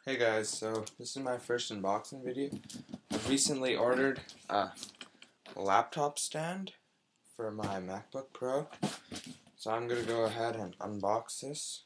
Hey guys, so this is my first unboxing video. I've recently ordered a laptop stand for my MacBook Pro. So I'm going to go ahead and unbox this.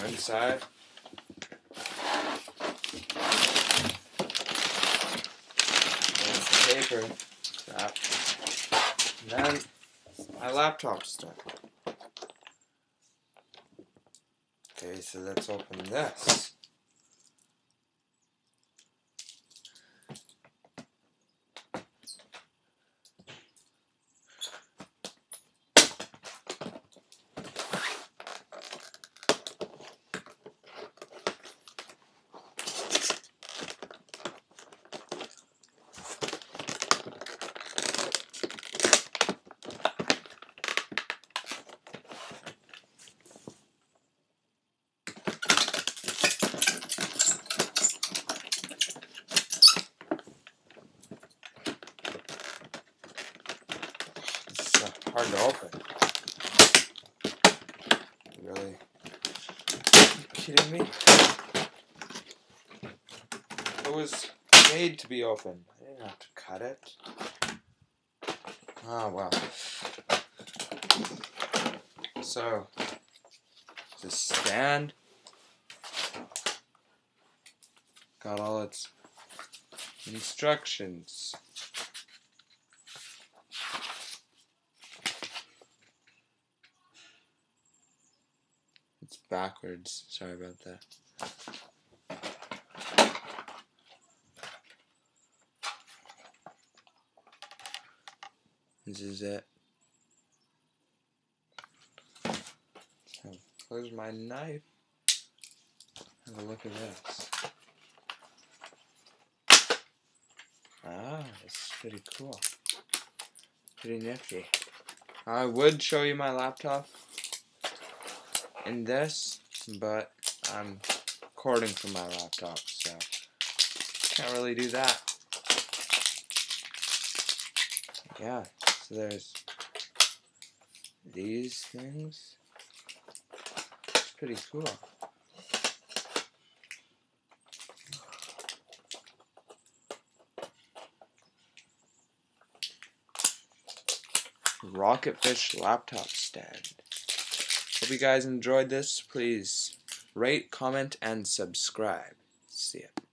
Inside, there's the paper wrap, and then my laptop stand. Okay, so let's open this. Hard to open. Really? Are you kidding me? It was made to be open. I didn't have to cut it. Oh well. So, the stand got all its instructions. It's backwards. Sorry about that. This is it. So, where's my knife? Have a look at this. Ah, this is pretty cool. Pretty nifty. I would show you my laptop in this, but I'm recording from my laptop, so can't really do that. Yeah, so there's these things. It's pretty cool. Rocketfish laptop stand. Hope you guys enjoyed this. Please rate, comment, and subscribe. See ya.